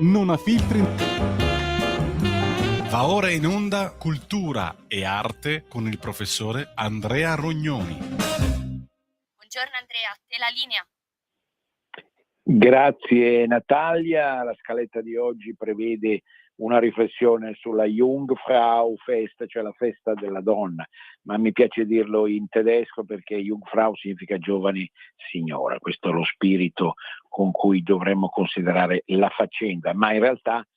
non ha filtri. Va ora in onda Cultura e Arte con il professore Andrea Rognoni. Buongiorno Andrea, te la linea. Grazie Natalia, la scaletta di oggi prevede una riflessione sulla Jungfrau Fest, cioè la festa della donna, ma mi piace dirlo in tedesco perché Jungfrau significa giovane signora, questo è lo spirito con cui dovremmo considerare la faccenda, ma in realtà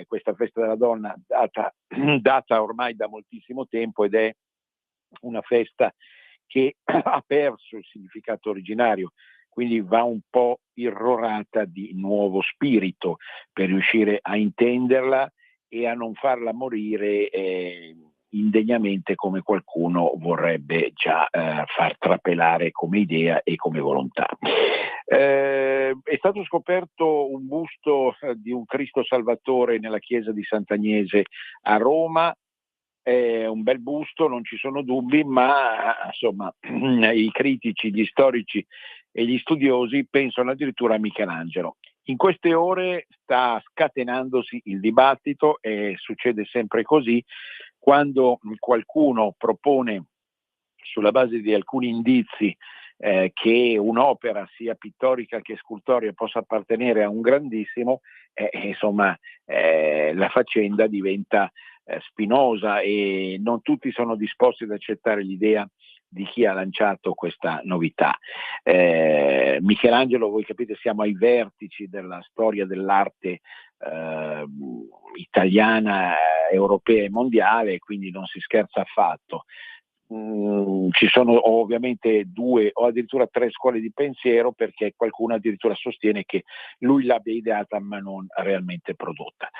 questa festa della donna data ormai da moltissimo tempo ed è una festa che ha perso il significato originario, quindi va un po' irrorata di nuovo spirito per riuscire a intenderla e a non farla morire indegnamente come qualcuno vorrebbe già far trapelare come idea e come volontà. È stato scoperto un busto di un Cristo Salvatore nella chiesa di Sant'Agnese a Roma. È un bel busto, non ci sono dubbi, ma insomma i critici, gli storici e gli studiosi pensano addirittura a Michelangelo. In queste ore sta scatenandosi il dibattito e succede sempre così quando qualcuno propone sulla base di alcuni indizi che un'opera sia pittorica che scultoria possa appartenere a un grandissimo, la faccenda diventa spinosa e non tutti sono disposti ad accettare l'idea di chi ha lanciato questa novità. Michelangelo, voi capite, siamo ai vertici della storia dell'arte italiana, europea e mondiale, quindi non si scherza affatto. Ci sono ovviamente 2 o addirittura 3 scuole di pensiero, perché qualcuno addirittura sostiene che lui l'abbia ideata ma non realmente prodotta.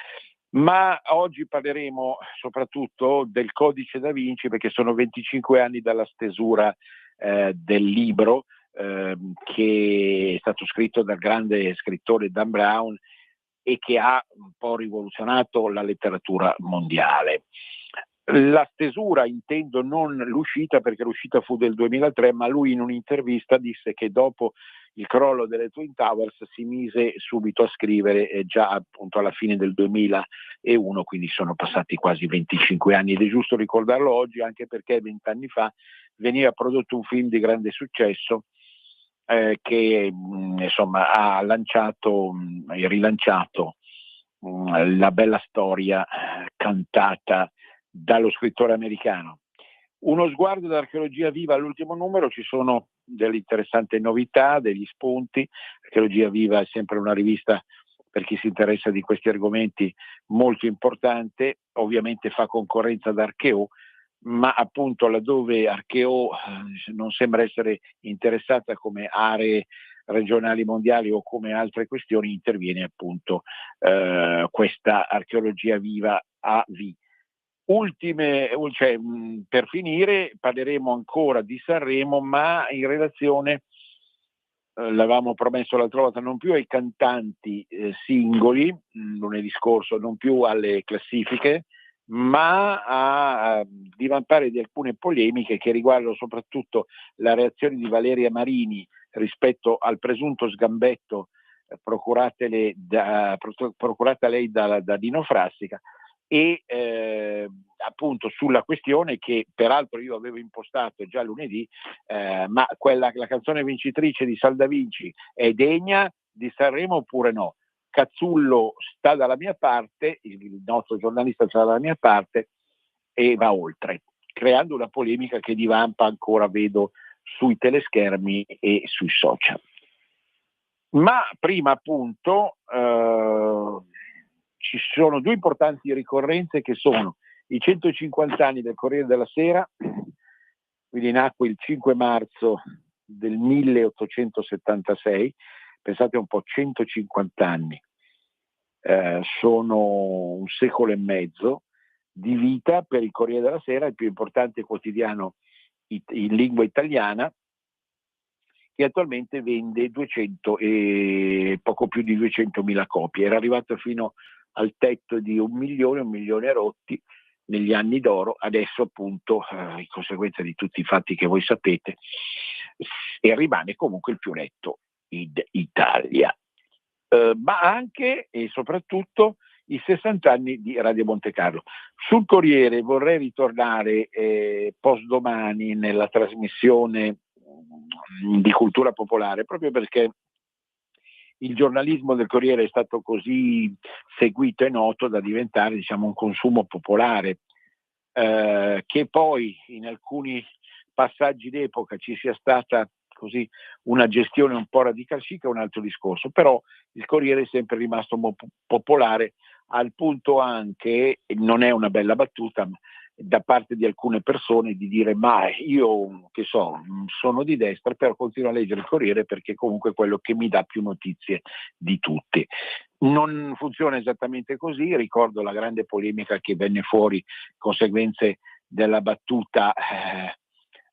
Ma oggi parleremo soprattutto del Codice da Vinci, perché sono 25 anni dalla stesura del libro che è stato scritto dal grande scrittore Dan Brown e che ha un po' rivoluzionato la letteratura mondiale. La stesura intendo non l'uscita, perché l'uscita fu del 2003, ma lui in un'intervista disse che dopo il crollo delle Twin Towers si mise subito a scrivere già appunto alla fine del 2001, quindi sono passati quasi 25 anni ed è giusto ricordarlo oggi, anche perché 20 anni fa veniva prodotto un film di grande successo che insomma ha lanciato e rilanciato la bella storia cantata dallo scrittore americano. Uno sguardo d'Archeologia Viva all'ultimo numero, ci sono delle interessanti novità, degli spunti. Archeologia Viva è sempre una rivista, per chi si interessa di questi argomenti, molto importante, ovviamente fa concorrenza ad Archeo, ma appunto laddove Archeo non sembra essere interessata come aree regionali mondiali o come altre questioni, interviene appunto questa Archeologia Viva AV. Per finire parleremo ancora di Sanremo, ma in relazione, l'avevamo promesso l'altra volta, non più ai cantanti singoli, lunedì scorso, non più alle classifiche, ma a divampare di alcune polemiche che riguardano soprattutto la reazione di Valeria Marini rispetto al presunto sgambetto procurata a lei da Dino Frassica, e appunto sulla questione che peraltro io avevo impostato già lunedì, ma la canzone vincitrice di Salda Vinci è degna di Sanremo oppure no? Cazzullo sta dalla mia parte, il nostro giornalista sta dalla mia parte e va oltre, creando una polemica che divampa ancora, vedo, sui teleschermi e sui social. Ma prima appunto ci sono 2 importanti ricorrenze che sono i 150 anni del Corriere della Sera, quindi nacque il 5 marzo del 1876, pensate un po', 150 anni, sono un secolo e mezzo di vita per il Corriere della Sera, il più importante quotidiano in lingua italiana, che attualmente vende poco più di 200.000 copie, era arrivato fino al tetto di 1 milione rotti negli anni d'oro, adesso appunto in conseguenza di tutti i fatti che voi sapete, e rimane comunque il più letto in Italia. ma anche e soprattutto i 60 anni di Radio Monte Carlo. Sul Corriere vorrei ritornare postdomani nella trasmissione di cultura popolare, proprio perché il giornalismo del Corriere è stato così seguito e noto da diventare, diciamo, un consumo popolare, che poi in alcuni passaggi d'epoca ci sia stata così una gestione un po' radical chic è un altro discorso, però il Corriere è sempre rimasto popolare, al punto anche, non è una bella battuta, ma da parte di alcune persone di dire ma io che so, sono di destra però continuo a leggere il Corriere perché comunque è quello che mi dà più notizie di tutti. Non funziona esattamente così, ricordo la grande polemica che venne fuori conseguenze della battuta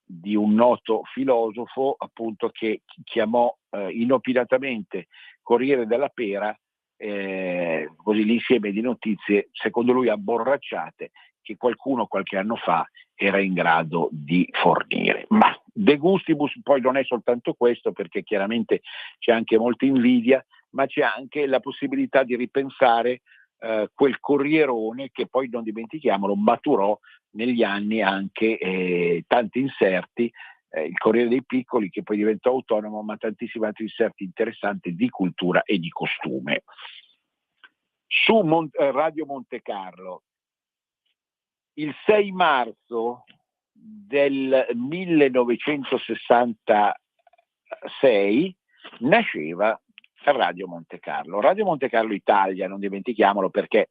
di un noto filosofo appunto che chiamò inopinatamente Corriere della Pera così l'insieme di notizie secondo lui abborracciate che qualcuno qualche anno fa era in grado di fornire. Ma De Gustibus poi non è soltanto questo, perché chiaramente c'è anche molta invidia, ma c'è anche la possibilità di ripensare quel Corrierone che poi, non dimentichiamolo, maturò negli anni anche tanti inserti, il Corriere dei Piccoli che poi diventò autonomo, ma tantissimi altri inserti interessanti di cultura e di costume. Su Radio Monte Carlo, il 6 marzo del 1966 nasceva Radio Monte Carlo. Radio Monte Carlo Italia, non dimentichiamolo, perché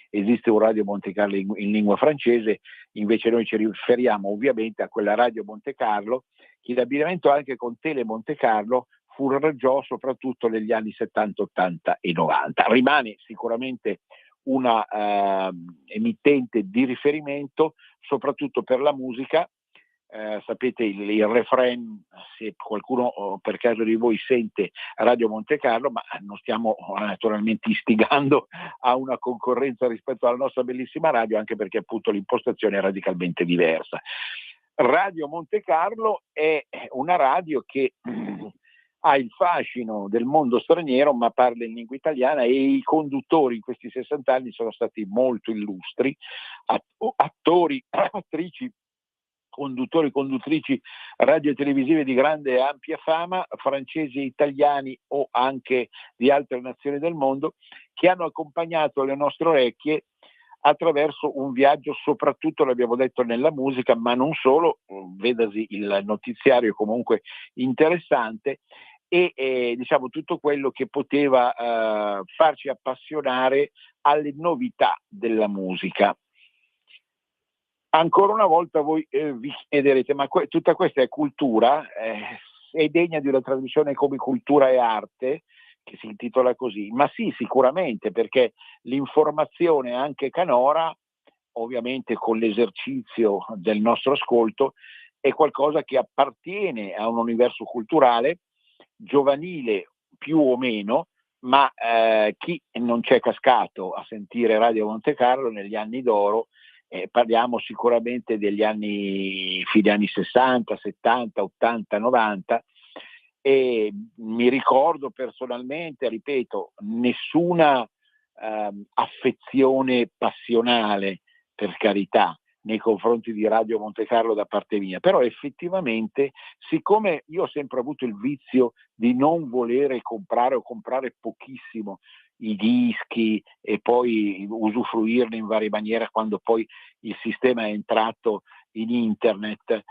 esiste un Radio Monte Carlo in lingua francese, invece noi ci riferiamo ovviamente a quella Radio Monte Carlo che in abbinamento anche con Tele Monte Carlo furreggiò soprattutto negli anni 70, 80 e 90. Rimane sicuramente una emittente di riferimento soprattutto per la musica. Sapete il refrain, se qualcuno per caso di voi sente Radio Monte Carlo, ma non stiamo naturalmente istigando a una concorrenza rispetto alla nostra bellissima radio, anche perché appunto l'impostazione è radicalmente diversa. Radio Monte Carlo è una radio che ha il fascino del mondo straniero, ma parla in lingua italiana, e i conduttori in questi 60 anni sono stati molto illustri, attori, attrici, conduttori, conduttrici radio e televisive di grande e ampia fama, francesi e italiani o anche di altre nazioni del mondo, che hanno accompagnato le nostre orecchie attraverso un viaggio, soprattutto l'abbiamo detto nella musica, ma non solo, vedasi il notiziario comunque interessante, e diciamo tutto quello che poteva farci appassionare alle novità della musica. Ancora una volta voi vi chiederete, ma tutta questa è cultura? È degna di una trasmissione come Cultura e Arte, che si intitola così? Ma sì, sicuramente, perché l'informazione anche canora, ovviamente con l'esercizio del nostro ascolto, è qualcosa che appartiene a un universo culturale giovanile più o meno, ma chi non c'è cascato a sentire Radio Monte Carlo negli anni d'oro, parliamo sicuramente degli anni, fine anni 60, 70, 80, 90, e mi ricordo personalmente, ripeto, nessuna affezione passionale, per carità, nei confronti di Radio Monte Carlo da parte mia, però effettivamente, siccome io ho sempre avuto il vizio di non volere comprare o comprare pochissimo i dischi e poi usufruirne in varie maniere quando poi il sistema è entrato in internet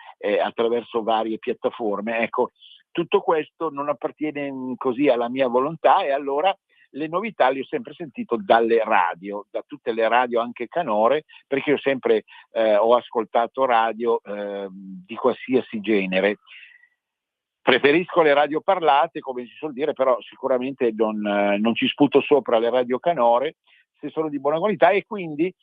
attraverso varie piattaforme, ecco, tutto questo non appartiene così alla mia volontà, e allora le novità le ho sempre sentito dalle radio, da tutte le radio anche canore, perché io sempre ho ascoltato radio di qualsiasi genere. Preferisco le radio parlate, come si suol dire, però sicuramente non ci sputo sopra le radio canore se sono di buona qualità, e quindi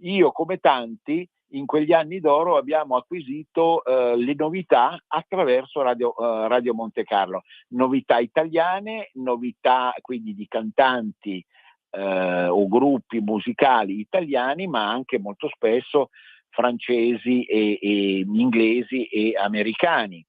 io, come tanti, in quegli anni d'oro abbiamo acquisito le novità attraverso Radio Monte Carlo, novità italiane, novità quindi di cantanti o gruppi musicali italiani, ma anche molto spesso francesi e inglesi e americani.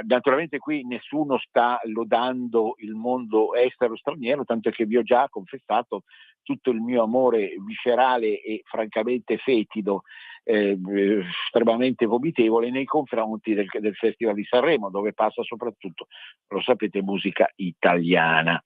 Naturalmente qui nessuno sta lodando il mondo estero straniero, tanto che vi ho già confessato tutto il mio amore viscerale e francamente fetido, estremamente vomitevole nei confronti del Festival di Sanremo, dove passa soprattutto, lo sapete, musica italiana.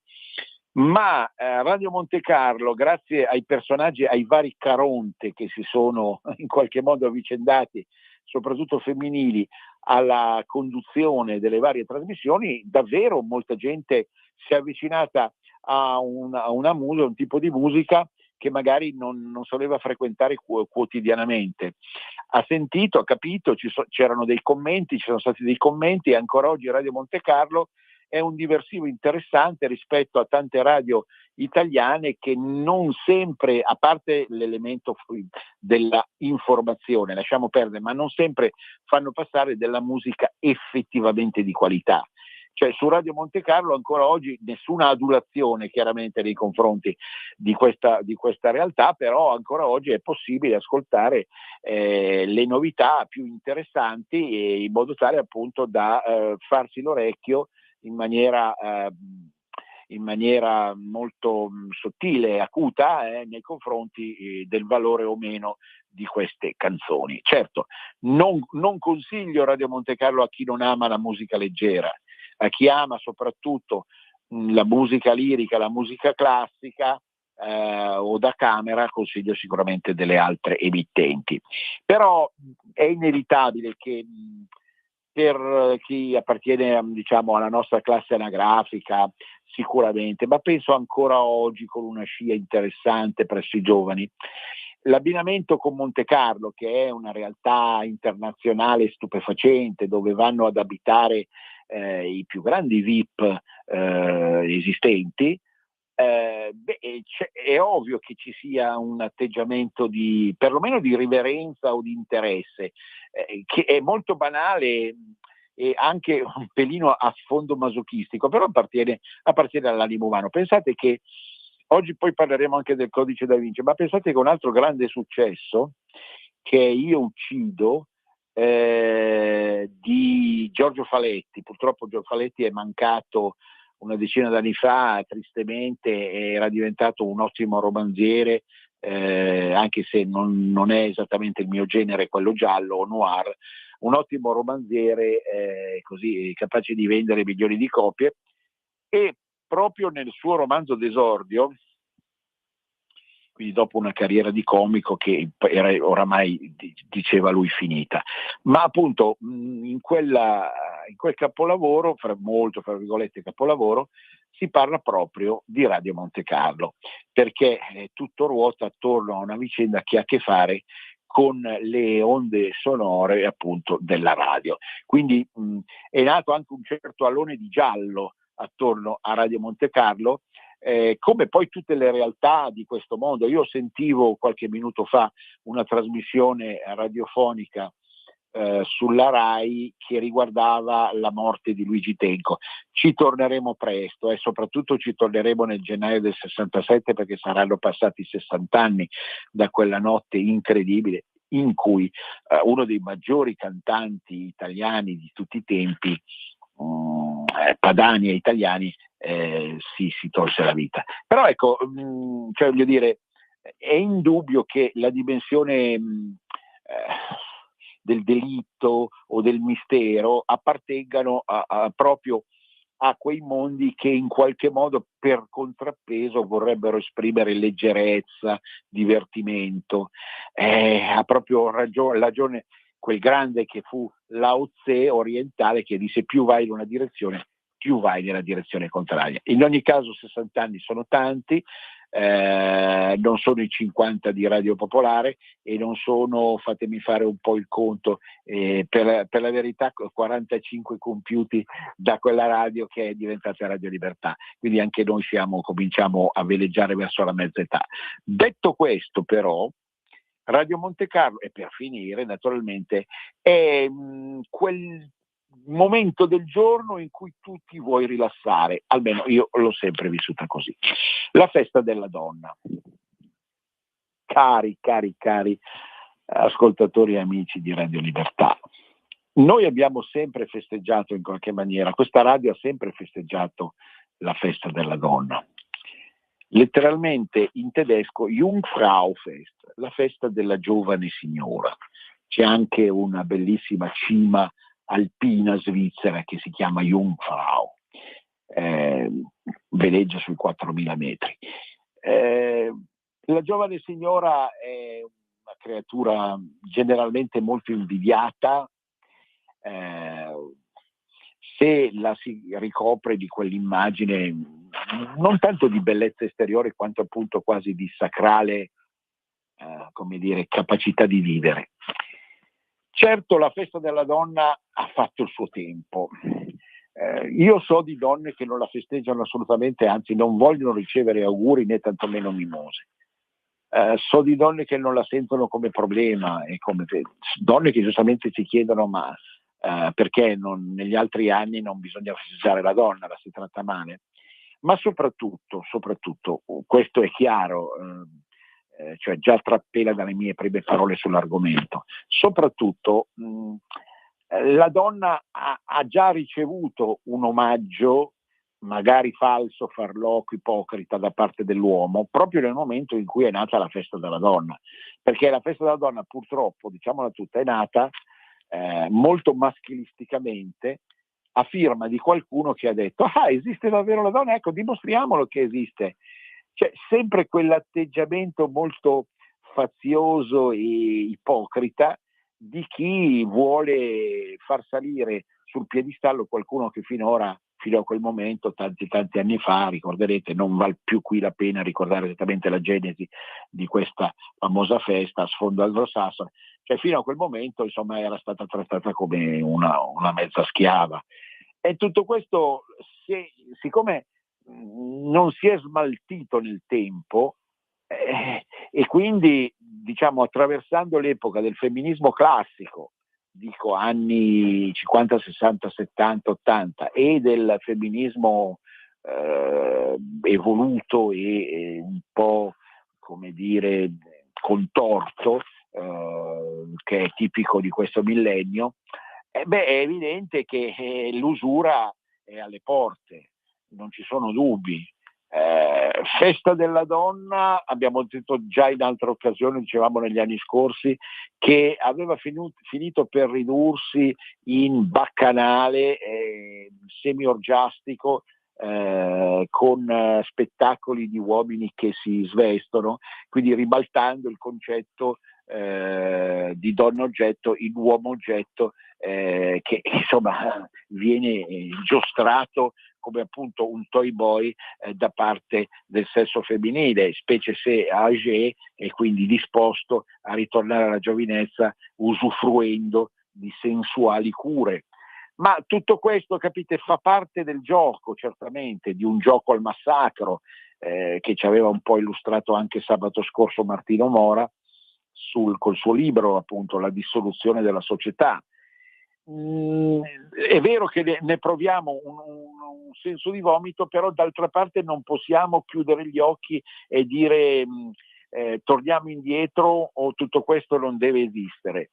Ma Radio Monte Carlo, grazie ai personaggi, ai vari Caronte che si sono in qualche modo avvicendati, soprattutto femminili, alla conduzione delle varie trasmissioni, davvero molta gente si è avvicinata a un tipo di musica che magari non soleva frequentare quotidianamente. Ha sentito, ha capito, c'erano dei commenti, ci sono stati dei commenti, e ancora oggi Radio Monte Carlo è un diversivo interessante rispetto a tante radio italiane che non sempre, a parte l'elemento della informazione, lasciamo perdere, ma non sempre fanno passare della musica effettivamente di qualità. Cioè su Radio Monte Carlo ancora oggi nessuna adulazione chiaramente nei confronti di questa realtà, però ancora oggi è possibile ascoltare le novità più interessanti, in modo tale appunto da farsi l'orecchio in maniera molto sottile e acuta nei confronti del valore o meno di queste canzoni. Certo, non consiglio Radio Monte Carlo a chi non ama la musica leggera, a chi ama soprattutto la musica lirica, la musica classica o da camera, consiglio sicuramente delle altre emittenti. Però è inevitabile che per chi appartiene, diciamo, alla nostra classe anagrafica sicuramente, ma penso ancora oggi con una scia interessante presso i giovani, l'abbinamento con Monte Carlo, che è una realtà internazionale stupefacente, dove vanno ad abitare i più grandi VIP esistenti, è ovvio che ci sia un atteggiamento perlomeno di riverenza o di interesse, che è molto banale e anche un pelino a sfondo masochistico, però appartiene all'animo umano. Pensate che oggi poi parleremo anche del Codice da Vinci, ma pensate che un altro grande successo, che è Io uccido, di Giorgio Faletti. Purtroppo Giorgio Faletti è mancato una decina d'anni fa, tristemente, era diventato un ottimo romanziere, anche se non è esattamente il mio genere, quello giallo o noir, un ottimo romanziere così capace di vendere milioni di copie, e proprio nel suo romanzo d'esordio, quindi dopo una carriera di comico che era oramai, diceva lui, finita, ma appunto in quel capolavoro, fra virgolette capolavoro, si parla proprio di Radio Monte Carlo, perché tutto ruota attorno a una vicenda che ha a che fare con le onde sonore appunto della radio. Quindi è nato anche un certo alone di giallo attorno a Radio Monte Carlo, come poi tutte le realtà di questo mondo. Io sentivo qualche minuto fa una trasmissione radiofonica sulla Rai che riguardava la morte di Luigi Tenco. Ci torneremo presto e soprattutto ci torneremo nel gennaio del 67, perché saranno passati 60 anni da quella notte incredibile in cui uno dei maggiori cantanti italiani di tutti i tempi, padani e italiani, si tolse la vita. Però ecco, cioè, voglio dire, è indubbio che la dimensione del delitto o del mistero appartengano proprio a quei mondi che in qualche modo per contrappeso vorrebbero esprimere leggerezza, divertimento. Ha proprio ragione quel grande che fu Lao Tse orientale, che disse: più vai in una direzione, più vai nella direzione contraria. In ogni caso 60 anni sono tanti, non sono i 50 di Radio Popolare e non sono, fatemi fare un po' il conto, per la verità 45 compiuti da quella radio che è diventata Radio Libertà, quindi anche noi cominciamo a veleggiare verso la mezza età. Detto questo, però, Radio Monte Carlo, e per finire naturalmente, è quel momento del giorno in cui tu ti vuoi rilassare, almeno io l'ho sempre vissuta così. La festa della donna. Cari ascoltatori e amici di Radio Libertà, Noi abbiamo sempre festeggiato in qualche maniera, questa radio ha sempre festeggiato la festa della donna. Letteralmente in tedesco Jungfraufest, la festa della giovane signora. C'è anche una bellissima cima alpina svizzera che si chiama Jungfrau, veleggia sui 4.000 metri. La giovane signora è una creatura generalmente molto invidiata, se la si ricopre di quell'immagine non tanto di bellezza esteriore quanto appunto quasi di sacrale come dire, capacità di vivere. Certo, la festa della donna ha fatto il suo tempo. Io so di donne che non la festeggiano assolutamente, anzi non vogliono ricevere auguri né tantomeno mimose. So di donne che non la sentono come problema, e donne che giustamente si chiedono ma perché negli altri anni non bisogna festeggiare la donna, la si tratta male. Ma soprattutto, questo è chiaro, cioè già trappela dalle mie prime parole sull'argomento, soprattutto la donna ha già ricevuto un omaggio, magari falso, farlocco, ipocrita da parte dell'uomo, proprio nel momento in cui è nata la festa della donna, perché la festa della donna purtroppo, diciamola tutta, è nata molto maschilisticamente a firma di qualcuno che ha detto esiste davvero la donna, ecco dimostriamolo che esiste. C'è sempre quell'atteggiamento molto fazioso e ipocrita di chi vuole far salire sul piedistallo qualcuno che fino a quel momento, tanti anni fa, ricorderete, non val più qui la pena ricordare esattamente la genesi di questa famosa festa a sfondo anglosassone, cioè fino a quel momento insomma era stata trattata come una mezza schiava. E tutto questo, siccome non si è smaltito nel tempo e quindi diciamo attraversando l'epoca del femminismo classico, dico anni 50, 60, 70, 80, e del femminismo evoluto e un po' come dire contorto, che è tipico di questo millennio, è evidente che l'usura è alle porte, non ci sono dubbi. Festa della donna, abbiamo detto già in altre occasioni, dicevamo negli anni scorsi, che aveva finito per ridursi in baccanale semi-orgiastico, con spettacoli di uomini che si svestono, quindi ribaltando il concetto di donna oggetto in uomo oggetto, che insomma viene giostrato come appunto un toy boy da parte del sesso femminile, specie se âgé e quindi disposto a ritornare alla giovinezza usufruendo di sensuali cure. Ma tutto questo, capite, fa parte del gioco, certamente, di un gioco al massacro che ci aveva un po' illustrato anche sabato scorso Martino Mora col suo libro, appunto, La dissoluzione della società. È vero che ne proviamo un senso di vomito, però d'altra parte non possiamo chiudere gli occhi e dire torniamo indietro o tutto questo non deve esistere.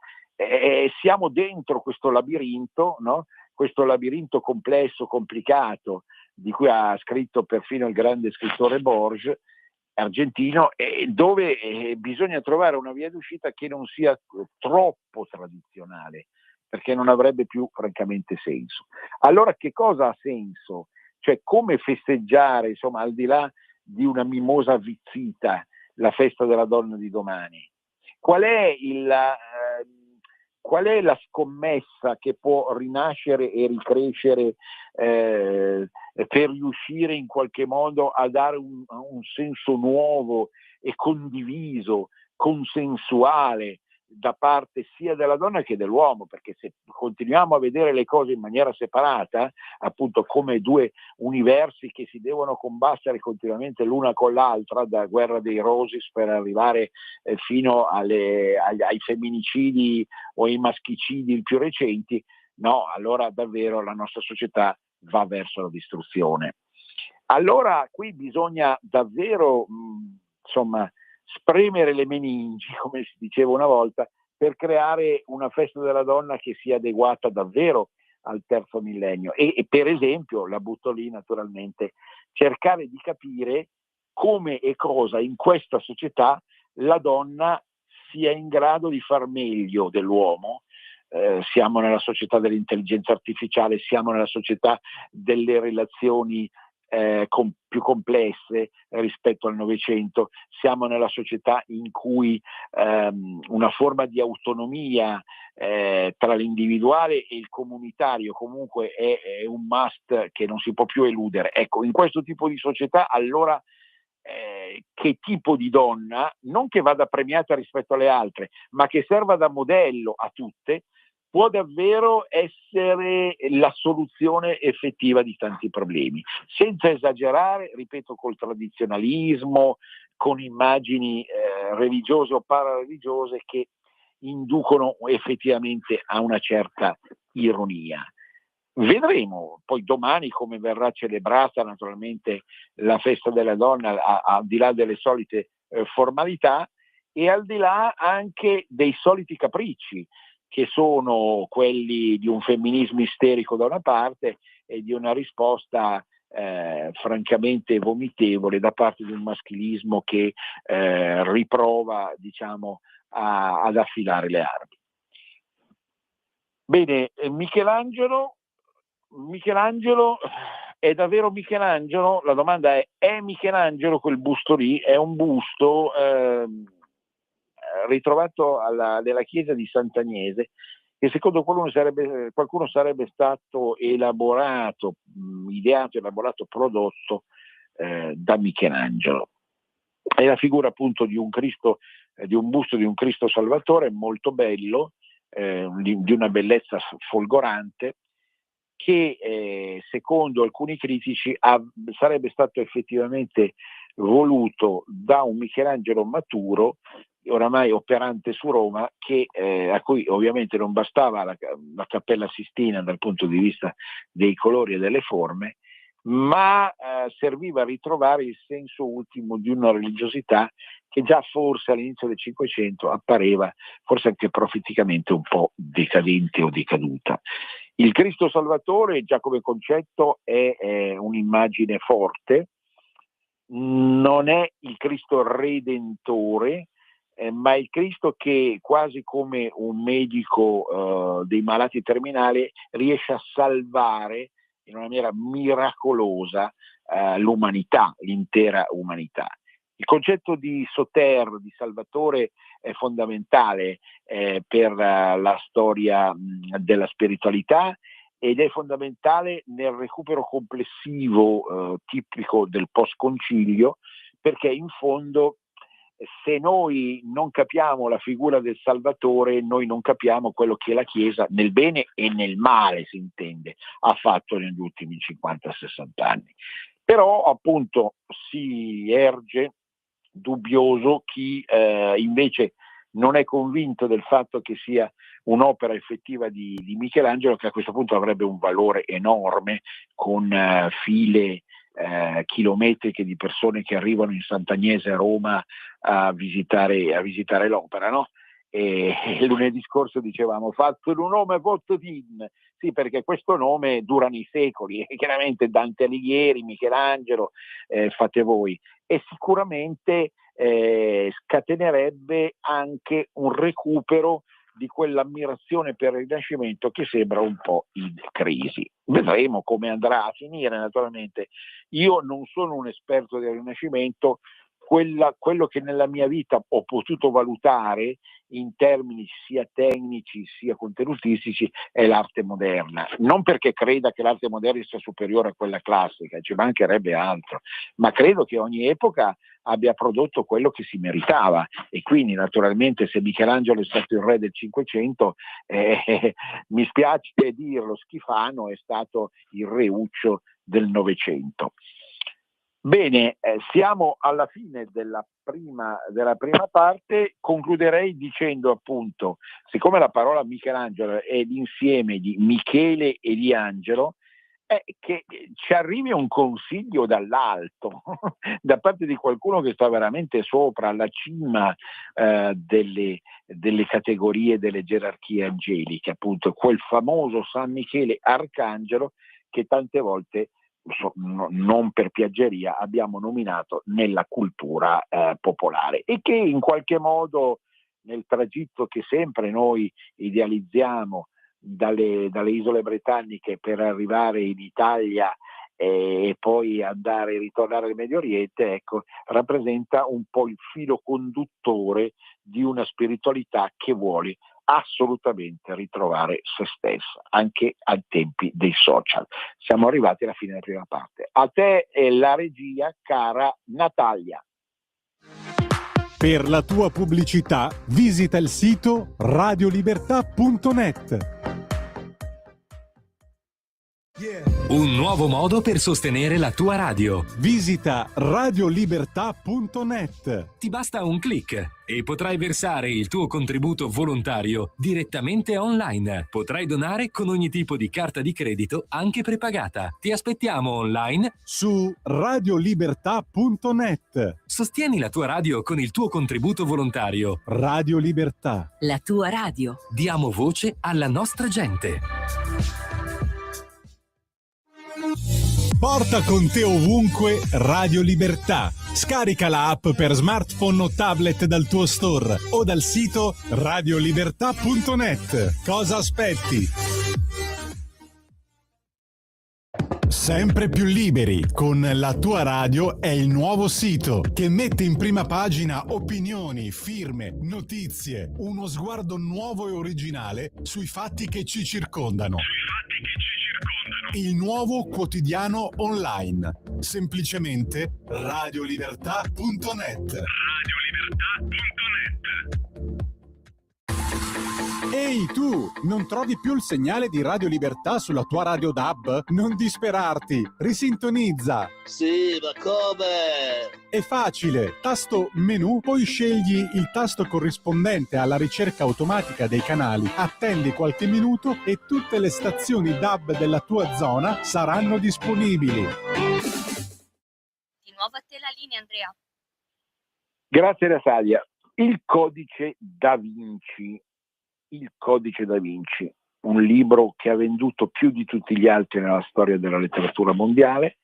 Siamo dentro questo labirinto, no? Questo labirinto complesso, complicato, di cui ha scritto perfino il grande scrittore Borges, argentino, dove bisogna trovare una via d'uscita che non sia troppo tradizionale, perché non avrebbe più francamente senso. Allora che cosa ha senso? Cioè come festeggiare, insomma, al di là di una mimosa avvizzita, la festa della donna di domani? Qual è la scommessa che può rinascere e ricrescere per riuscire in qualche modo a dare un senso nuovo e condiviso, consensuale, da parte sia della donna che dell'uomo? Perché se continuiamo a vedere le cose in maniera separata, appunto come due universi che si devono combattere continuamente l'una con l'altra, da guerra dei Roses per arrivare fino ai femminicidi o ai maschicidi più recenti, no, allora davvero la nostra società va verso la distruzione. Allora qui bisogna davvero spremere le meningi, come si diceva una volta, per creare una festa della donna che sia adeguata davvero al terzo millennio e per esempio, la butto lì naturalmente, cercare di capire come e cosa in questa società la donna sia in grado di far meglio dell'uomo. Siamo nella società dell'intelligenza artificiale, siamo nella società delle relazioni più complesse rispetto al Novecento, siamo nella società in cui una forma di autonomia tra l'individuale e il comunitario comunque è un must che non si può più eludere. Ecco, in questo tipo di società allora che tipo di donna, non che vada premiata rispetto alle altre, ma che serva da modello a tutte, può davvero essere la soluzione effettiva di tanti problemi, senza esagerare, ripeto, col tradizionalismo, con immagini religiose o parareligiose che inducono effettivamente a una certa ironia. Vedremo poi domani come verrà celebrata naturalmente la festa della donna, al di là delle solite formalità e al di là anche dei soliti capricci, che sono quelli di un femminismo isterico da una parte e di una risposta francamente vomitevole da parte di un maschilismo che riprova, diciamo, ad affilare le armi. Bene, Michelangelo è davvero Michelangelo? La domanda è Michelangelo quel busto lì? È un busto ritrovato nella chiesa di Sant'Agnese, che secondo qualcuno sarebbe stato elaborato, ideato, elaborato, prodotto da Michelangelo. È la figura appunto di un Cristo, di un busto di un Cristo Salvatore molto bello, di una bellezza folgorante, che secondo alcuni critici sarebbe stato effettivamente voluto da un Michelangelo maturo, oramai operante su Roma, a cui ovviamente non bastava la Cappella Sistina dal punto di vista dei colori e delle forme, ma serviva a ritrovare il senso ultimo di una religiosità che già forse all'inizio del Cinquecento appareva forse anche profeticamente un po' decadente o decaduta. Il Cristo Salvatore già come concetto è un'immagine forte, non è il Cristo Redentore, ma il Cristo che quasi come un medico dei malati terminali riesce a salvare in una maniera miracolosa l'umanità, l'intera umanità. Il concetto di Soter, di Salvatore, è fondamentale per la storia della spiritualità ed è fondamentale nel recupero complessivo tipico del post-concilio, perché in fondo se noi non capiamo la figura del Salvatore, noi non capiamo quello che la Chiesa, nel bene e nel male si intende, ha fatto negli ultimi 50-60 anni. Però appunto si erge dubbioso chi invece non è convinto del fatto che sia un'opera effettiva di Michelangelo, che a questo punto avrebbe un valore enorme, con file chilometriche di persone che arrivano in Sant'Agnese a Roma a visitare l'opera, no? E lunedì scorso dicevamo fatto un nome fatto din, sì, perché questo nome dura nei secoli, e chiaramente Dante Alighieri, Michelangelo, fate voi, e sicuramente scatenerebbe anche un recupero di quell'ammirazione per il Rinascimento che sembra un po' in crisi. Vedremo come andrà a finire, naturalmente. Io non sono un esperto del Rinascimento, quello che nella mia vita ho potuto valutare in termini sia tecnici sia contenutistici è l'arte moderna, non perché creda che l'arte moderna sia superiore a quella classica, ci mancherebbe altro, ma credo che ogni epoca abbia prodotto quello che si meritava, e quindi naturalmente se Michelangelo è stato il re del Cinquecento, mi spiace dirlo, Schifano è stato il reuccio del Novecento. Bene, siamo alla fine della prima parte. Concluderei dicendo appunto, siccome la parola Michelangelo è l'insieme di Michele e di Angelo, che ci arrivi un consiglio dall'alto da parte di qualcuno che sta veramente sopra, alla cima delle categorie, delle gerarchie angeliche, appunto quel famoso San Michele Arcangelo che tante volte, non per piaggeria, abbiamo nominato nella cultura popolare, e che in qualche modo nel tragitto che sempre noi idealizziamo dalle isole britanniche per arrivare in Italia e poi ritornare al Medio Oriente, ecco, rappresenta un po' il filo conduttore di una spiritualità che vuole assolutamente ritrovare se stessa, anche ai tempi dei social. Siamo arrivati alla fine della prima parte. A te la regia, cara Natalia. Per la tua pubblicità visita il sito radiolibertà.net. Un nuovo modo per sostenere la tua radio. Visita radiolibertà.net. Ti basta un click e potrai versare il tuo contributo volontario direttamente online. Potrai donare con ogni tipo di carta di credito, anche prepagata. Ti aspettiamo online su radiolibertà.net. Sostieni la tua radio con il tuo contributo volontario. Radio Libertà. La tua radio. Diamo voce alla nostra gente. Porta con te ovunque Radio Libertà. Scarica la app per smartphone o tablet dal tuo store o dal sito radiolibertà.net. Cosa aspetti? Sempre più liberi con La tua radio è il nuovo sito che mette in prima pagina opinioni, firme, notizie, uno sguardo nuovo e originale sui fatti che ci circondano. Il nuovo quotidiano online. Semplicemente radiolibertà.net. Ehi tu, non trovi più il segnale di Radio Libertà sulla tua radio DAB? Non disperarti, risintonizza. Sì, ma come? È facile, tasto menu, poi scegli il tasto corrispondente alla ricerca automatica dei canali, attendi qualche minuto e tutte le stazioni DAB della tua zona saranno disponibili. Di nuovo a te la linea, Andrea. Grazie Natalia. Il codice da Vinci. Il codice da Vinci, un libro che ha venduto più di tutti gli altri nella storia della letteratura mondiale,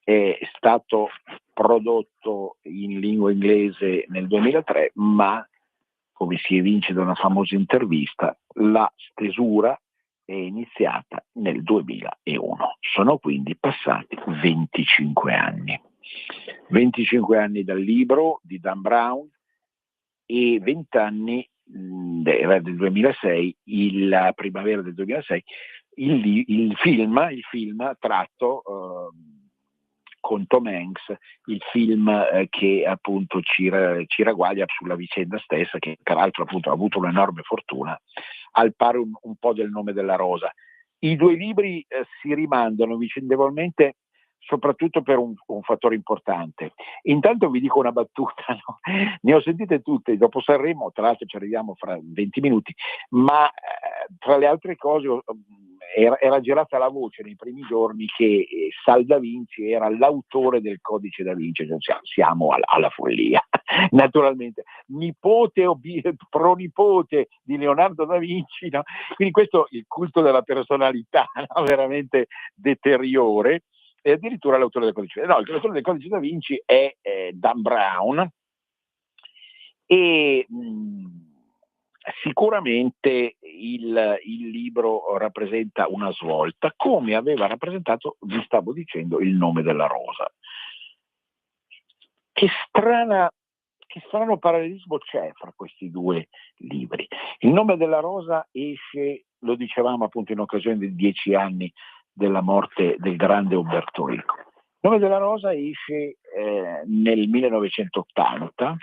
è stato prodotto in lingua inglese nel 2003, ma, come si evince da una famosa intervista, la stesura è iniziata nel 2001. Sono quindi passati 25 anni. 25 anni dal libro di Dan Brown e 20 anni del 2006, la primavera del 2006, il film tratto con Tom Hanks, il film che appunto ci ragguaglia sulla vicenda stessa, che peraltro appunto ha avuto un'enorme fortuna, al pari un po' del Nome della rosa. I due libri si rimandano vicendevolmente, soprattutto per un fattore importante. Intanto vi dico una battuta, no? Ne ho sentite tutte dopo Sanremo, tra l'altro ci arriviamo fra 20 minuti, ma tra le altre cose era girata la voce nei primi giorni che Sal da Vinci era l'autore del codice da Vinci, cioè, siamo alla follia. Naturalmente nipote o pronipote di Leonardo da Vinci, no? Quindi questo il culto della personalità, no? Veramente deteriore. E addirittura l'autore del codice. No, l'autore del codice da Vinci è Dan Brown, e sicuramente il libro rappresenta una svolta, come aveva rappresentato, vi stavo dicendo, Il Nome della rosa. Che strano parallelismo c'è fra questi due libri. Il Nome della rosa esce, lo dicevamo appunto in occasione dei 10 anni della morte del grande Umberto Eco. Il Nome della rosa esce nel 1980,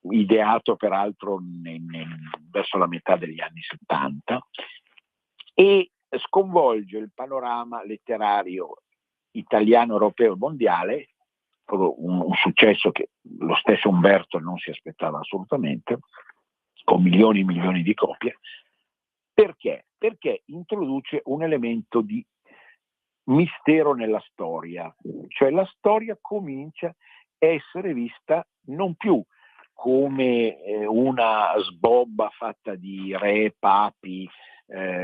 ideato peraltro verso la metà degli anni 70, e sconvolge il panorama letterario italiano, europeo e mondiale, un successo che lo stesso Umberto non si aspettava assolutamente, con milioni e milioni di copie. Perché? Perché introduce un elemento di mistero nella storia, cioè la storia comincia a essere vista non più come una sbobba fatta di re, papi,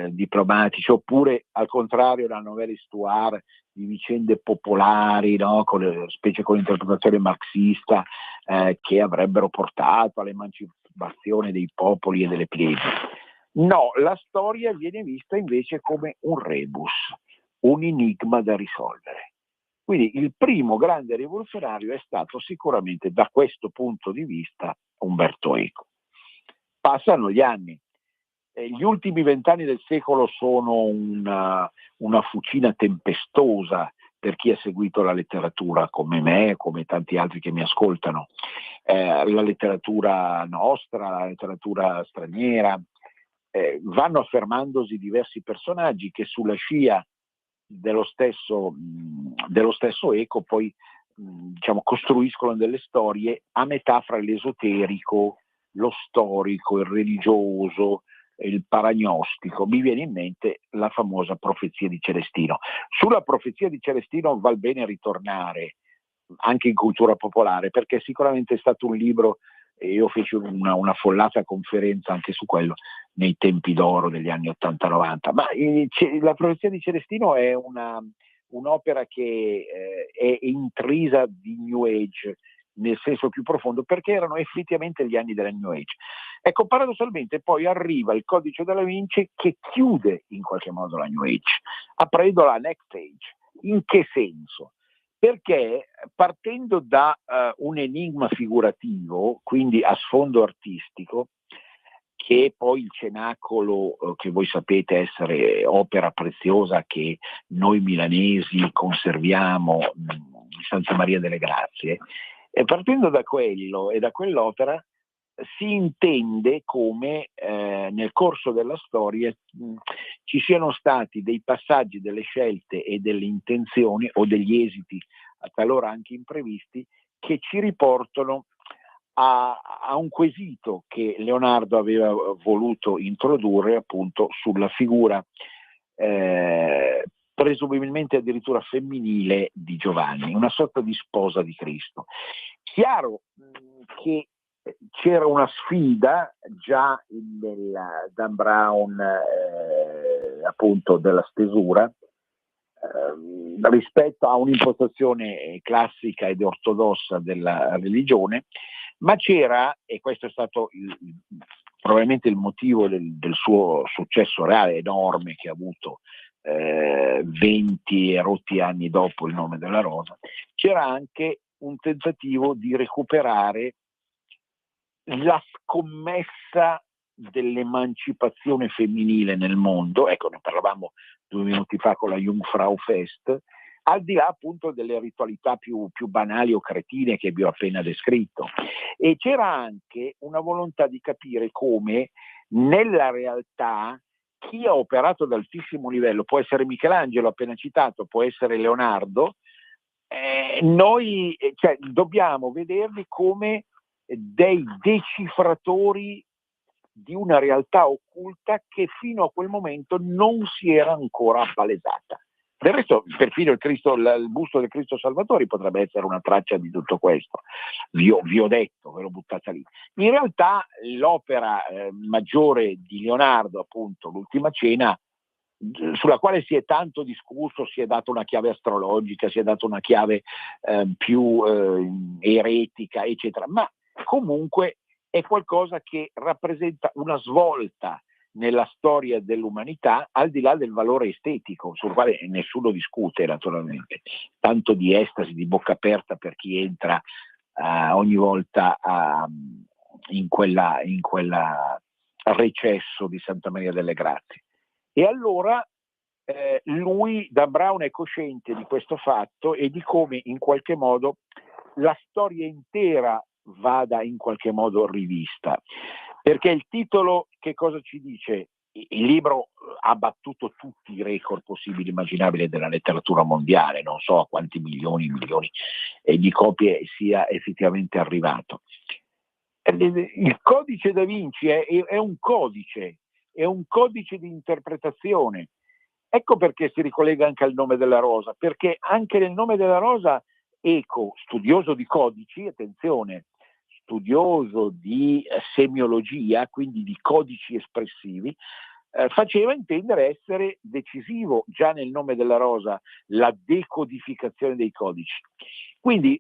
diplomatici, oppure al contrario la novella histoire di vicende popolari, no? Specie con l'interpretazione marxista, che avrebbero portato all'emancipazione dei popoli e delle plebe. No, la storia viene vista invece come un rebus, un enigma da risolvere. Quindi il primo grande rivoluzionario è stato sicuramente, da questo punto di vista, Umberto Eco. Passano gli anni. Gli ultimi 20 anni del secolo sono una fucina tempestosa per chi ha seguito la letteratura come me, come tanti altri che mi ascoltano. La letteratura nostra, la letteratura straniera, vanno affermandosi diversi personaggi che sulla scia dello stesso Eco poi diciamo, costruiscono delle storie a metà fra l'esoterico, lo storico, il religioso, il paragnostico. Mi viene in mente la famosa Profezia di Celestino. Sulla Profezia di Celestino val bene ritornare anche in cultura popolare, perché sicuramente è stato un libro, e io feci una follata conferenza anche su quello nei tempi d'oro degli anni 80-90, ma la Profezia di Celestino è un'opera che è intrisa di New Age nel senso più profondo, perché erano effettivamente gli anni della New Age. Ecco, paradossalmente poi arriva il Codice da Vinci che chiude in qualche modo la New Age, aprendo la Next Age. In che senso? Perché partendo da un enigma figurativo, quindi a sfondo artistico, che è poi il Cenacolo, che voi sapete essere opera preziosa che noi milanesi conserviamo in Santa Maria delle Grazie, e partendo da quello e da quell'opera si intende come nel corso della storia ci siano stati dei passaggi, delle scelte e delle intenzioni o degli esiti talora anche imprevisti che ci riportano a un quesito che Leonardo aveva voluto introdurre appunto sulla figura presumibilmente addirittura femminile di Giovanni, una sorta di sposa di Cristo. Chiaro che c'era una sfida già nel Dan Brown appunto della stesura rispetto a un'impostazione classica ed ortodossa della religione, ma c'era, e questo è stato probabilmente il motivo del suo successo reale enorme che ha avuto 20 e rotti anni dopo Il nome della rosa, c'era anche un tentativo di recuperare la scommessa dell'emancipazione femminile nel mondo. Ecco, ne parlavamo 2 minuti fa con la Jungfrau Fest, al di là appunto delle ritualità più banali o cretine che vi ho appena descritto. E c'era anche una volontà di capire come nella realtà chi ha operato ad altissimo livello, può essere Michelangelo appena citato, può essere Leonardo, noi dobbiamo vederli come dei decifratori di una realtà occulta che fino a quel momento non si era ancora appalesata. Del resto, perfino il busto del Cristo Salvatore potrebbe essere una traccia di tutto questo. Vi ho detto, ve l'ho buttata lì. In realtà l'opera maggiore di Leonardo, appunto, l'Ultima Cena, sulla quale si è tanto discusso, si è data una chiave astrologica, si è data una chiave più eretica, eccetera, ma comunque è qualcosa che rappresenta una svolta nella storia dell'umanità, al di là del valore estetico, sul quale nessuno discute naturalmente, tanto di estasi, di bocca aperta per chi entra ogni volta in quella recesso di Santa Maria delle Grazie. E allora lui, Dan Brown, è cosciente di questo fatto e di come in qualche modo la storia intera vada in qualche modo rivista, perché il titolo che cosa ci dice? Il libro ha battuto tutti i record possibili e immaginabili della letteratura mondiale, non so a quanti milioni di copie sia effettivamente arrivato. Il Codice da Vinci è un codice di interpretazione, Ecco perché si ricollega anche al nome della rosa, perché anche nel nome della rosa Eco, studioso di codici, attenzione, studioso di semiologia, quindi di codici espressivi, faceva intendere essere decisivo già nel nome della rosa la decodificazione dei codici. Quindi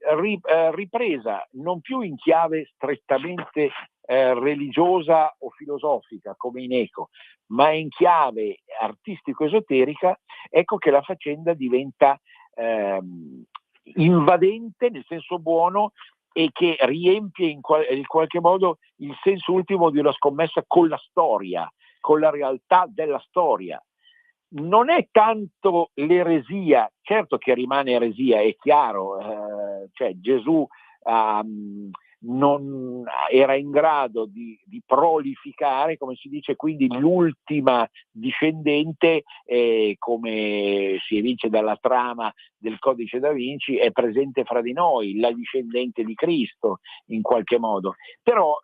ripresa non più in chiave strettamente religiosa o filosofica come in Eco, ma in chiave artistico-esoterica, ecco che la faccenda diventa invadente nel senso buono e che riempie in qualche modo il senso ultimo di una scommessa con la storia, con la realtà della storia. Non è tanto l'eresia, certo che rimane eresia, è chiaro, cioè Gesù non era in grado di prolificare, come si dice, quindi l'ultima discendente, come si evince dalla trama del Codice da Vinci, è presente fra di noi, la discendente di Cristo in qualche modo, però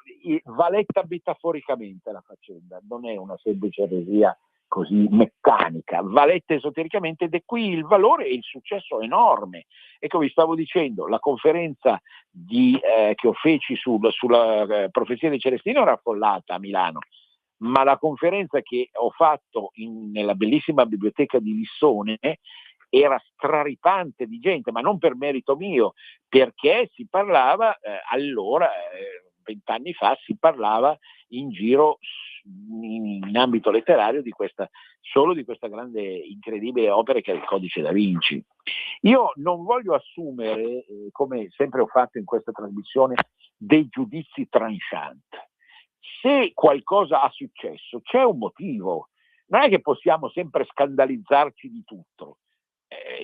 va letta metaforicamente la faccenda, non è una semplice eresia così meccanica, va letta esotericamente, ed è qui il valore e il successo enorme. Ecco, vi stavo dicendo, la conferenza che ho feci sulla profezia di Celestino era affollata a Milano, ma la conferenza che ho fatto nella bellissima biblioteca di Lissone era straripante di gente, ma non per merito mio, perché si parlava allora, 20 anni fa, si parlava in giro in ambito letterario solo di questa grande, incredibile opera che è il Codice da Vinci. Io non voglio assumere, come sempre ho fatto in questa trasmissione, dei giudizi tranchant. Se qualcosa ha successo, c'è un motivo. Non è che possiamo sempre scandalizzarci di tutto.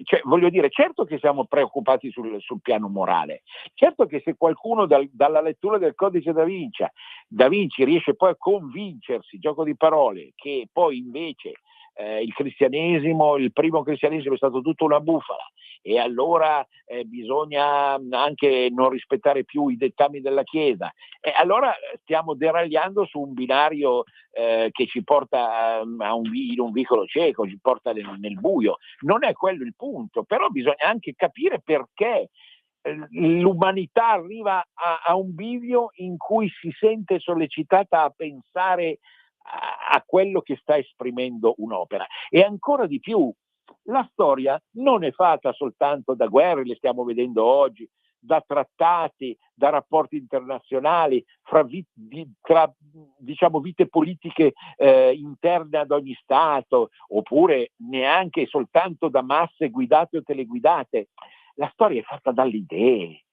Cioè, voglio dire, certo che siamo preoccupati sul piano morale, certo che se qualcuno dalla lettura del Codice da Vinci riesce poi a convincersi, gioco di parole, che poi invece il primo cristianesimo è stato tutto una bufala e allora bisogna anche non rispettare più i dettami della Chiesa, e allora stiamo deragliando su un binario che ci porta in un vicolo cieco, ci porta nel buio. Non è quello il punto, però bisogna anche capire perché l'umanità arriva a un bivio in cui si sente sollecitata a pensare a quello che sta esprimendo un'opera. E ancora di più, la storia non è fatta soltanto da guerre, le stiamo vedendo oggi, da trattati, da rapporti internazionali, tra diciamo vite politiche interne ad ogni Stato, oppure neanche soltanto da masse guidate o teleguidate. La storia è fatta dalle idee,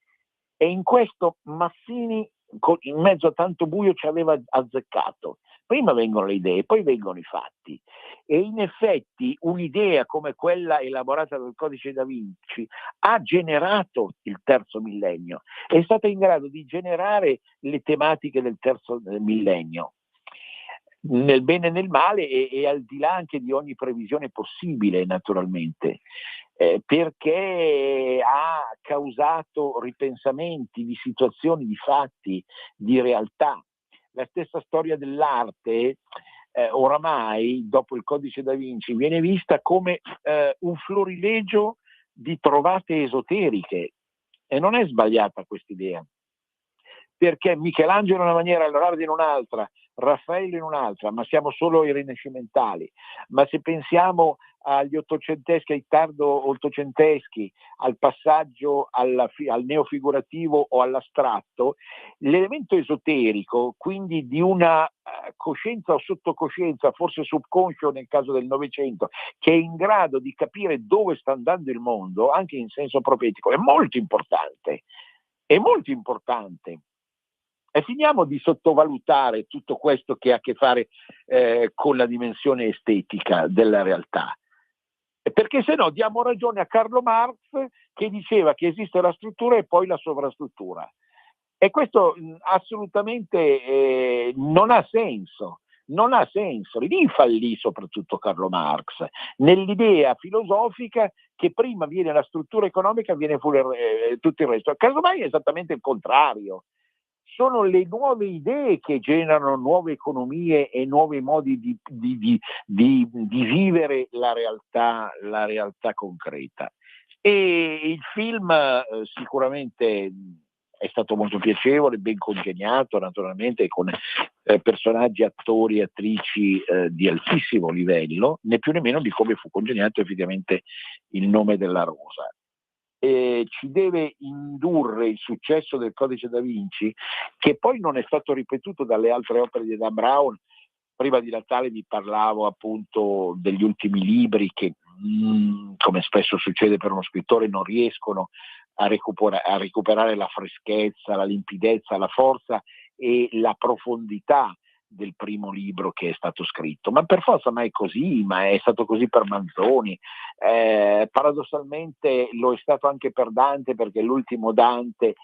e in questo Mazzini, in mezzo a tanto buio, ci aveva azzeccato. Prima vengono le idee, poi vengono i fatti, e in effetti un'idea come quella elaborata dal Codice da Vinci ha generato il terzo millennio, è stata in grado di generare le tematiche del terzo millennio, nel bene e nel male, e al di là anche di ogni previsione possibile, naturalmente, perché ha causato ripensamenti di situazioni, di fatti, di realtà. La stessa storia dell'arte oramai, dopo il Codice da Vinci, viene vista come un florilegio di trovate esoteriche, e non è sbagliata quest'idea, perché Michelangelo in una maniera, Leonardo in un'altra, Raffaello in un'altra, ma siamo i rinascimentali. Ma se pensiamo agli ottocenteschi, ai tardo ottocenteschi, al passaggio al neofigurativo o all'astratto, l'elemento esoterico, quindi di una coscienza o sottocoscienza, forse subconscio nel caso del Novecento, che è in grado di capire dove sta andando il mondo, anche in senso profetico, è molto importante. È molto importante. E finiamo di sottovalutare tutto questo che ha a che fare con la dimensione estetica della realtà, perché se no diamo ragione a Carlo Marx, che diceva che esiste la struttura e poi la sovrastruttura, e questo assolutamente non ha senso. Non ha senso. Lì fallì soprattutto Carlo Marx, nell'idea filosofica che prima viene la struttura economica, viene fuori tutto il resto. Casomai è esattamente il contrario. sono le nuove idee che generano nuove economie e nuovi modi di vivere la realtà concreta. E il film sicuramente è stato molto piacevole, ben congegnato naturalmente, con personaggi, attori e attrici di altissimo livello, né più né meno di come fu congegnato effettivamente Il nome della rosa. Ci deve indurre il successo del Codice da Vinci, che poi non è stato ripetuto dalle altre opere di Dan Brown. Prima di Natale vi parlavo appunto degli ultimi libri che, come spesso succede per uno scrittore, non riescono a recuperare la freschezza, la limpidezza, la forza e la profondità del primo libro che è stato scritto. Ma per forza mai è così, ma è stato così per Manzoni. Paradossalmente lo è stato anche per Dante, perché l'ultimo Dante,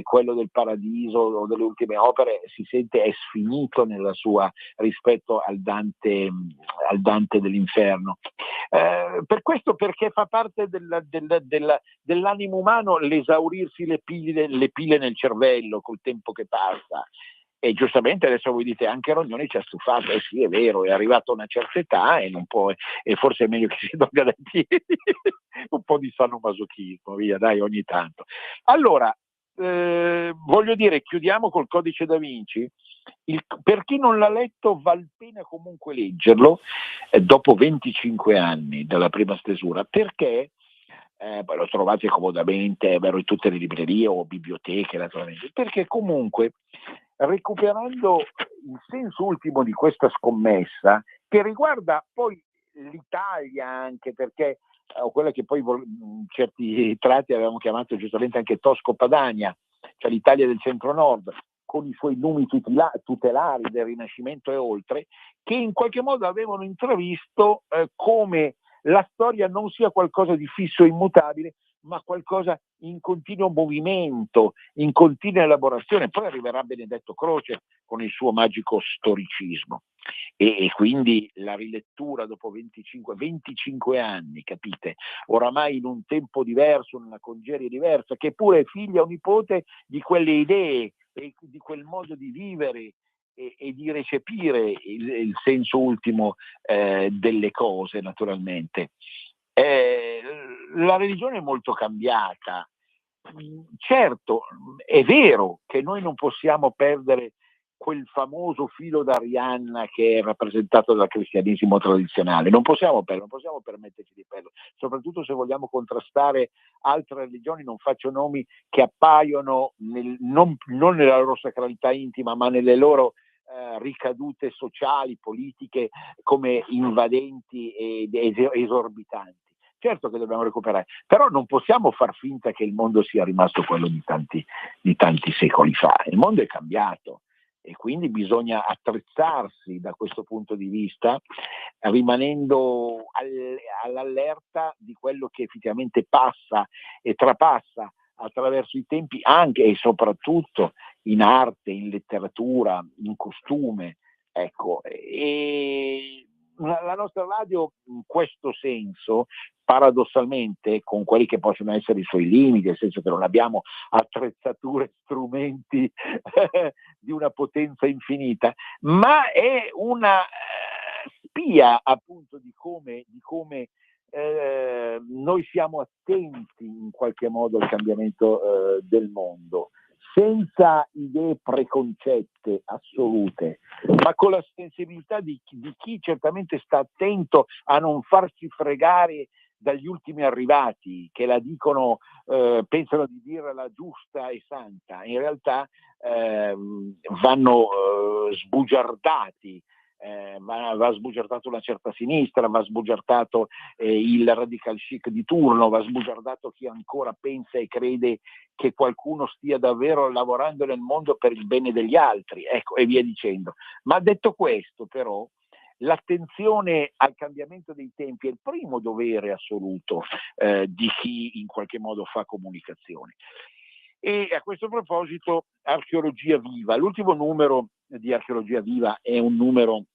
quello del Paradiso o delle ultime opere, si sente è sfinito nella sua, rispetto al Dante dell'inferno. Per questo, perché fa parte dell'animo umano l'esaurirsi le pile nel cervello col tempo che passa. E giustamente adesso voi dite anche Rognoni ci ha stufato. Sì, è vero, è arrivato a una certa età e non può, e forse è meglio che si tolga dai piedi un po' di sadomasochismo, via, dai, ogni tanto. Allora, voglio dire, chiudiamo col Codice da Vinci. Per chi non l'ha letto, val pena comunque leggerlo dopo 25 anni dalla prima stesura, perché lo trovate comodamente, è vero, in tutte le librerie o biblioteche naturalmente, perché comunque, recuperando il senso ultimo di questa scommessa, che riguarda poi l'Italia anche, perché quella che poi certi tratti avevamo chiamato giustamente anche Tosco-Padania, cioè l'Italia del centro-nord, con i suoi numi tutelari del Rinascimento e oltre, che in qualche modo avevano intravisto come la storia non sia qualcosa di fisso e immutabile, ma qualcosa in continuo movimento, in continua elaborazione. Poi arriverà Benedetto Croce con il suo magico storicismo. E quindi la rilettura dopo 25 anni, capite, oramai in un tempo diverso, in una congerie diversa, che pure è figlia o nipote di quelle idee e di quel modo di vivere e di recepire il senso ultimo delle cose, naturalmente. La religione è molto cambiata. Certo, è vero che noi non possiamo perdere quel famoso filo d'Arianna che è rappresentato dal cristianesimo tradizionale, non possiamo permetterci di perderlo, soprattutto se vogliamo contrastare altre religioni. Non faccio nomi, che appaiono non nella loro sacralità intima, ma nelle loro ricadute sociali, politiche, come invadenti ed esorbitanti. Certo che dobbiamo recuperare, però non possiamo far finta che il mondo sia rimasto quello di tanti secoli fa. Il mondo è cambiato e quindi bisogna attrezzarsi da questo punto di vista, rimanendo all'allerta di quello che effettivamente passa e trapassa attraverso i tempi, anche e soprattutto in arte, in letteratura, in costume. Ecco, e la nostra radio in questo senso, paradossalmente, con quelli che possono essere i suoi limiti, nel senso che non abbiamo attrezzature, strumenti di una potenza infinita, ma è una spia appunto di come noi siamo attenti in qualche modo al cambiamento del mondo, senza idee preconcette assolute, ma con la sensibilità di chi certamente sta attento a non farsi fregare dagli ultimi arrivati, che la dicono, pensano di dire la giusta e santa, in realtà vanno sbugiardati. Va sbugiardato una certa sinistra, va sbugiardato il radical chic di turno, va sbugiardato chi ancora pensa e crede che qualcuno stia davvero lavorando nel mondo per il bene degli altri, ecco, e via dicendo. Ma detto questo, però, l'attenzione al cambiamento dei tempi è il primo dovere assoluto di chi in qualche modo fa comunicazione. E a questo proposito, Archeologia Viva, l'ultimo numero di Archeologia Viva è un numero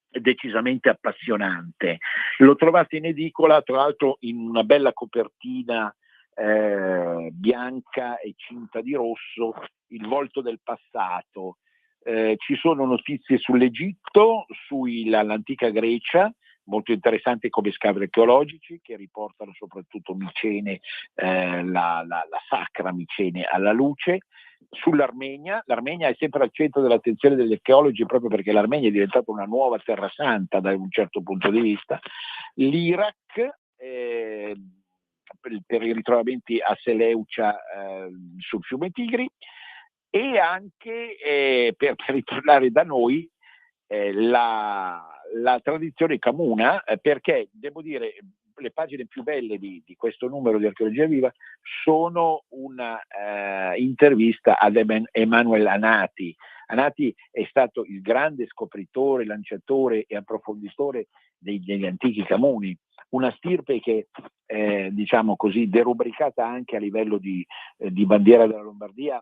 decisamente appassionante. Lo trovate in edicola, tra l'altro in una bella copertina bianca e cinta di rosso, il volto del passato. Ci sono notizie sull'Egitto, sull'antica Grecia, molto interessanti come scavi archeologici che riportano soprattutto Micene, la sacra Micene alla luce. Sull'Armenia, l'Armenia è sempre al centro dell'attenzione degli archeologi proprio perché l'Armenia è diventata una nuova terra santa da un certo punto di vista. L'Iraq, per i ritrovamenti a Seleucia sul fiume Tigri, e anche per ritornare da noi la tradizione camuna, perché devo dire le pagine più belle di questo numero di Archeologia Viva sono una intervista ad Emanuel Anati. Anati è stato il grande scopritore, lanciatore e approfonditore degli antichi camuni, una stirpe che diciamo così derubricata anche a livello di bandiera della Lombardia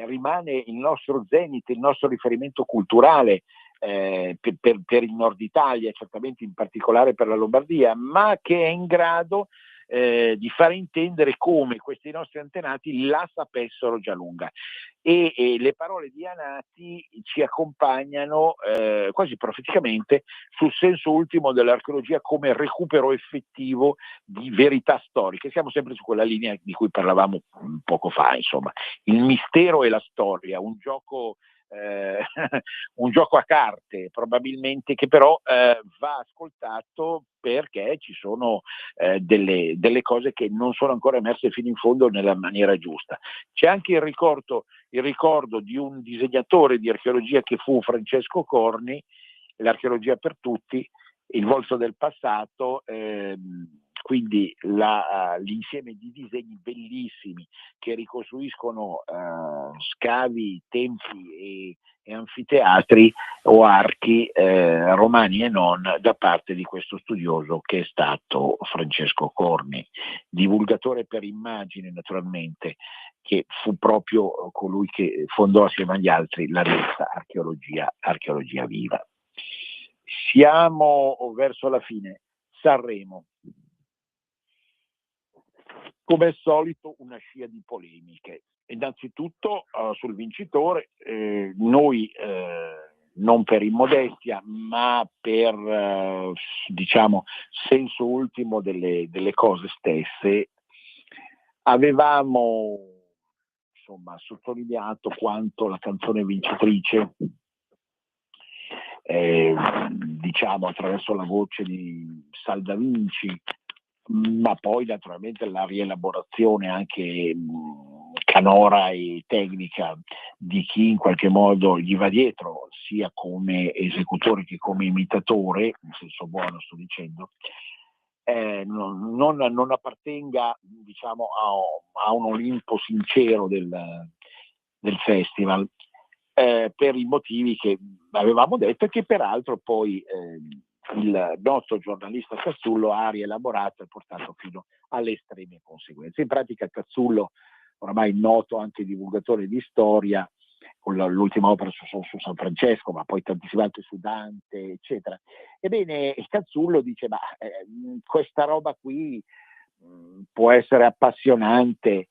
rimane il nostro zenit, il nostro riferimento culturale per il nord Italia, certamente in particolare per la Lombardia, ma che è in grado di fare intendere come questi nostri antenati la sapessero già lunga. E le parole di Anati ci accompagnano quasi profeticamente sul senso ultimo dell'archeologia come recupero effettivo di verità storiche. Siamo sempre su quella linea di cui parlavamo poco fa, insomma, il mistero e la storia, un gioco a carte probabilmente, che però va ascoltato perché ci sono delle cose che non sono ancora emerse fino in fondo nella maniera giusta. C'è anche il ricordo di un disegnatore di archeologia che fu Francesco Corni, l'archeologia per tutti, il volto del passato, quindi l'insieme di disegni bellissimi che ricostruiscono scavi, templi e anfiteatri o archi romani e non, da parte di questo studioso che è stato Francesco Corni, divulgatore per immagine naturalmente, che fu proprio colui che fondò assieme agli altri la rivista Archeologia Viva. Siamo verso la fine. Sanremo. Come al solito una scia di polemiche. Innanzitutto sul vincitore, noi non per immodestia, ma per diciamo senso ultimo delle cose stesse, avevamo insomma sottolineato quanto la canzone vincitrice, diciamo attraverso la voce di Salda Vinci, ma poi naturalmente la rielaborazione anche canora e tecnica di chi in qualche modo gli va dietro, sia come esecutore che come imitatore, in senso buono sto dicendo, non appartenga diciamo a un Olimpo sincero del festival, per i motivi che avevamo detto e che peraltro poi il nostro giornalista Cazzullo ha rielaborato e portato fino alle estreme conseguenze. In pratica Cazzullo, oramai noto anche divulgatore di storia, con l'ultima opera su San Francesco, ma poi tantissime altre su Dante, eccetera. Ebbene, Cazzullo dice, questa roba qui può essere appassionante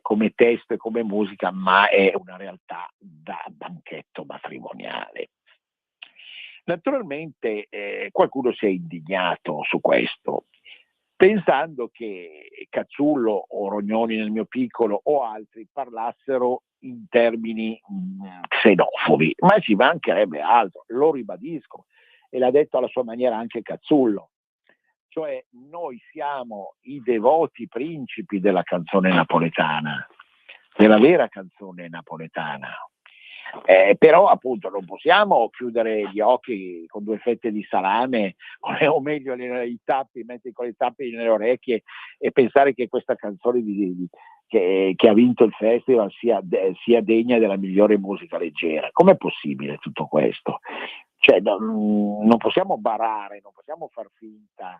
come testo e come musica, ma è una realtà da banchetto matrimoniale. Naturalmente qualcuno si è indignato su questo, pensando che Cazzullo o Rognoni nel mio piccolo o altri parlassero in termini xenofobi, ma ci mancherebbe altro, lo ribadisco, e l'ha detto alla sua maniera anche Cazzullo, cioè noi siamo i devoti principi della canzone napoletana, della vera canzone napoletana. Però appunto non possiamo chiudere gli occhi con due fette di salame o meglio i tappi, mettere con i tappi nelle orecchie e pensare che questa canzone che ha vinto il festival sia degna della migliore musica leggera. Com'è possibile tutto questo? Cioè, non possiamo barare, non possiamo far finta.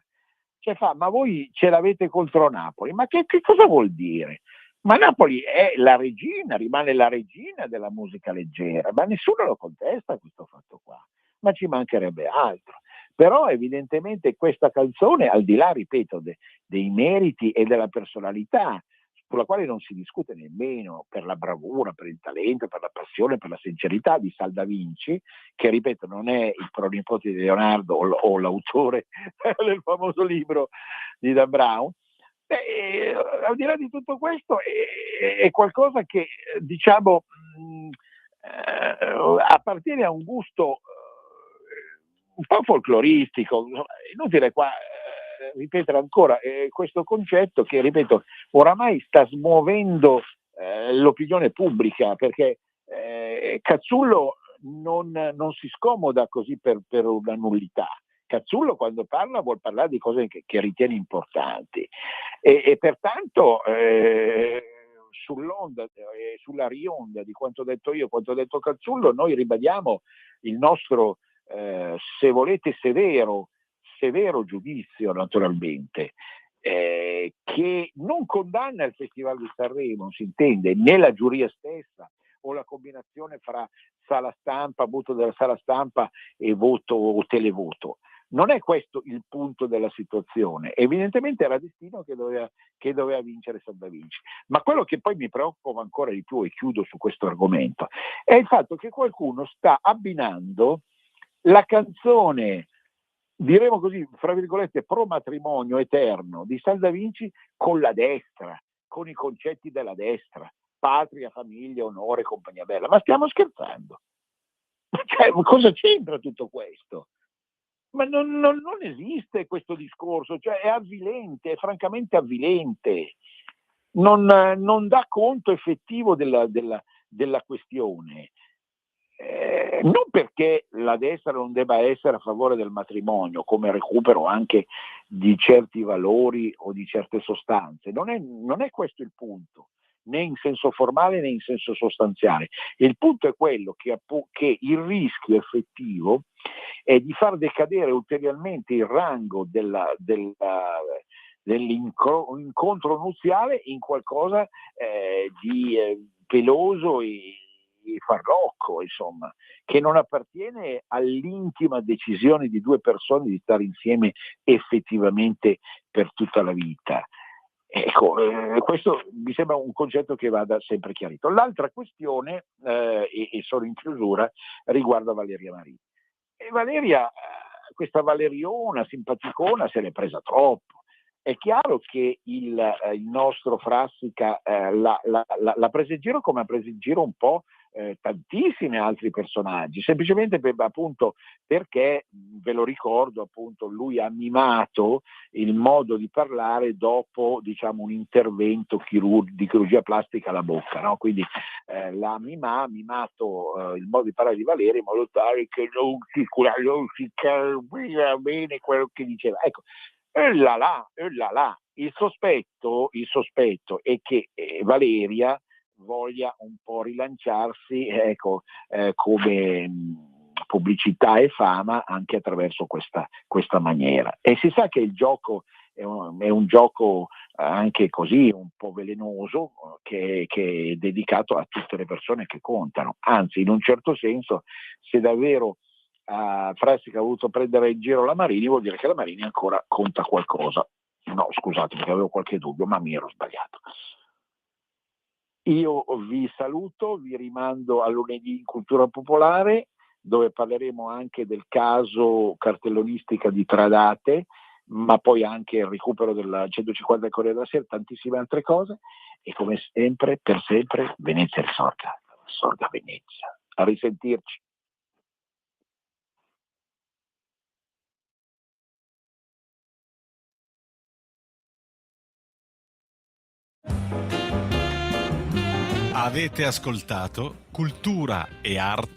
Cioè ma voi ce l'avete contro Napoli? Ma che cosa vuol dire? Ma Napoli è la regina, rimane la regina della musica leggera, ma nessuno lo contesta questo fatto qua, ma ci mancherebbe altro. Però evidentemente questa canzone, al di là, ripeto, dei meriti e della personalità sulla quale non si discute nemmeno, per la bravura, per il talento, per la passione, per la sincerità di Salda Vinci, che ripeto non è il pronipote di Leonardo o l'autore del famoso libro di Dan Brown. Al di là di tutto questo è qualcosa che diciamo appartiene a un gusto un po' folcloristico. Inutile qua ripetere ancora questo concetto che, ripeto, oramai sta smuovendo l'opinione pubblica, perché Cazzullo non si scomoda così per una nullità. Cazzullo quando parla vuol parlare di cose che ritiene importanti e pertanto sull'onda, sulla rionda di quanto ho detto io, quanto ha detto Cazzullo, noi ribadiamo il nostro, se volete, severo giudizio, naturalmente, che non condanna il Festival di Sanremo, si intende, né la giuria stessa o la combinazione fra sala stampa, voto della sala stampa e voto o televoto. Non è questo il punto della situazione. Evidentemente era destino che doveva vincere Salda Vinci. Ma quello che poi mi preoccupa ancora di più, e chiudo su questo argomento, è il fatto che qualcuno sta abbinando la canzone, diremo così, fra virgolette, pro matrimonio eterno di Salda Vinci con la destra, con i concetti della destra, patria, famiglia, onore, compagnia bella. Ma stiamo scherzando? Cioè, cosa c'entra tutto questo? Ma non esiste questo discorso, cioè è avvilente, è francamente avvilente, non dà conto effettivo della questione. Non perché la destra non debba essere a favore del matrimonio, come recupero anche di certi valori o di certe sostanze, non è questo il punto, né in senso formale né in senso sostanziale. Il punto è quello che il rischio effettivo è di far decadere ulteriormente il rango dell'incontro nuziale in qualcosa di peloso e farlocco, insomma, che non appartiene all'intima decisione di due persone di stare insieme effettivamente per tutta la vita. Ecco, questo mi sembra un concetto che vada sempre chiarito. L'altra questione, e sono in chiusura, riguarda Valeria Marini. E Valeria, questa valeriona, simpaticona, se l'è presa troppo. È chiaro che il nostro Frassica l'ha presa in giro, come ha preso in giro un po' tantissimi altri personaggi, semplicemente appunto perché, ve lo ricordo, appunto lui ha mimato il modo di parlare dopo, diciamo, un intervento di chirurgia plastica alla bocca, no? Quindi l'ha mimato il modo di parlare di Valeria in modo tale che non si capiva bene quello che diceva. Ecco, il sospetto è che Valeria voglia un po' rilanciarsi, ecco, come pubblicità e fama anche attraverso questa maniera. E si sa che il gioco è un gioco anche così un po' velenoso, che è dedicato a tutte le persone che contano. Anzi, in un certo senso, se davvero Frassica ha voluto prendere in giro la Marini, vuol dire che la Marini ancora conta qualcosa. No, scusate, perché avevo qualche dubbio, ma mi ero sbagliato. Io vi saluto, vi rimando a lunedì in Cultura Popolare, dove parleremo anche del caso cartellonistica di Tradate, ma poi anche il recupero della 150 del Corriere della Sera, tantissime altre cose, e come sempre, per sempre, Venezia risorga, sorga Venezia. A risentirci. Avete ascoltato Cultura e Arte